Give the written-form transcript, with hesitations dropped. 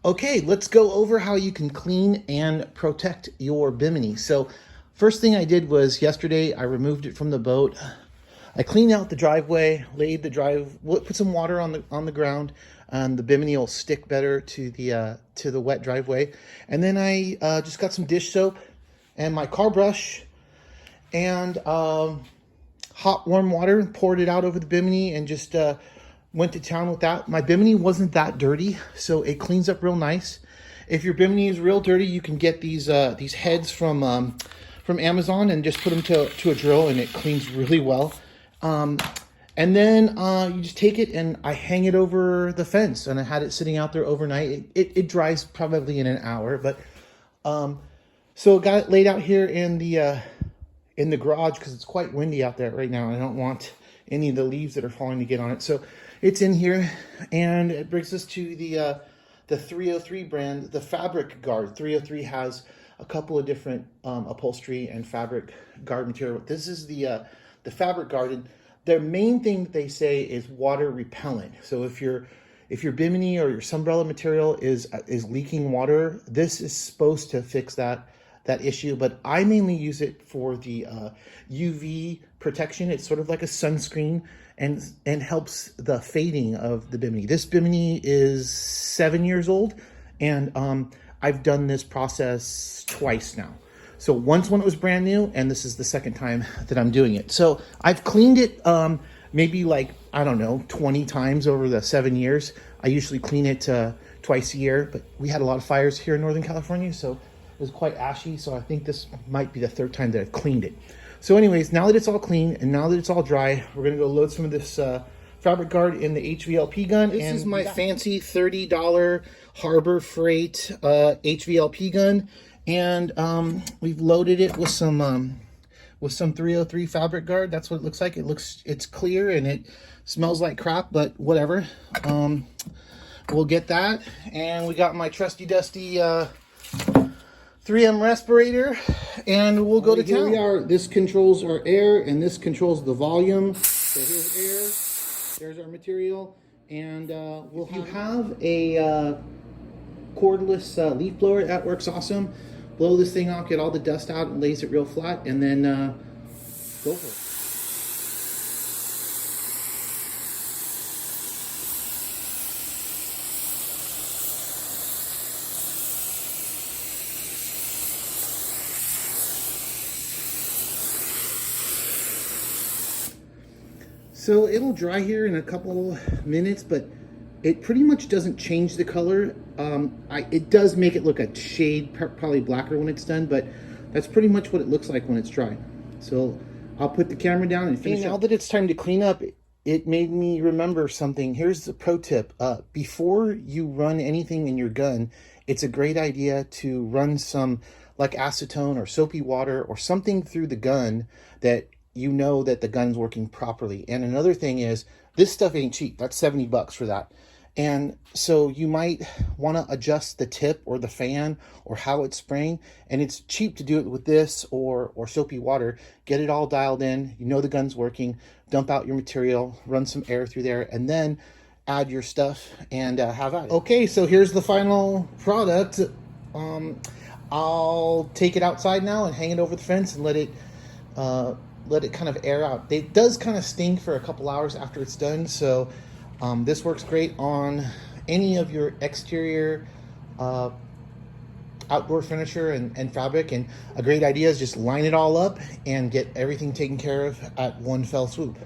Okay, let's go over how you can clean and protect your Bimini. So first thing I did was yesterday I removed it from the boat. I cleaned out the driveway, put some water on the ground, and the Bimini will stick better to the wet driveway. And then I just got some dish soap and my car brush and hot warm water, poured it out over the Bimini, and just went to town with that. My Bimini wasn't that dirty, so it cleans up real nice. If your Bimini is real dirty, you can get these heads from Amazon and just put them to a drill, and it cleans really well. And then you just take it and I hang it over the fence, and I had it sitting out there overnight. It dries probably in an hour, but so I got it laid out here in the garage because it's quite windy out there right now. I don't want any of the leaves that are falling to get on it. So it's in here, and it brings us to the 303 brand, the fabric guard. 303 has a couple of different upholstery and fabric guard material. This is the fabric guard, and their main thing that they say is water repellent. So if your Bimini or your Sunbrella material is leaking water, this is supposed to fix that issue. But I mainly use it for the UV protection. It's sort of like a sunscreen and helps the fading of the Bimini. This Bimini is 7 years old, and I've done this process twice now. So once when it was brand new, and this is the second time that I'm doing it. So I've cleaned it maybe like, I don't know, 20 times over the 7 years. I usually clean it twice a year, but we had a lot of fires here in Northern California, so it was quite ashy. So I think this might be the third time that I've cleaned it. So anyways, now that it's all clean and now that it's all dry, we're gonna go load some of this fabric guard in the HVLP gun. This is my fancy $30 Harbor Freight HVLP gun. And we've loaded it with some 303 fabric guard. That's what it looks like. It's clear and it smells like crap, but whatever. We'll get that. And we got my trusty dusty 3M respirator, and we'll go to town. Here we are. This controls our air, and this controls the volume. So here's air. There's our material, and if you have a cordless leaf blower, that works awesome. Blow this thing off, get all the dust out, and lays it real flat, and then go for it. So it'll dry here in a couple minutes, but it pretty much doesn't change the color. It does make it look a shade probably blacker when it's done, but that's pretty much what it looks like when it's dry. So I'll put the camera down and finish. Now that it's time to clean up, it made me remember something. Here's the pro tip. Before you run anything in your gun, it's a great idea to run some like acetone or soapy water or something through the gun that you know that the gun's working properly. And another thing is, this stuff ain't cheap. That's 70 bucks for that. And so you might want to adjust the tip or the fan or how it's spraying. And it's cheap to do it with this or soapy water. Get it all dialed in. You know the gun's working. Dump out your material. Run some air through there. And then add your stuff and have at it. Okay, so here's the final product. I'll take it outside now and hang it over the fence and let it kind of air out. It does kind of stink for a couple hours after it's done, so this works great on any of your exterior outdoor furniture and fabric. And a great idea is just line it all up and get everything taken care of at one fell swoop.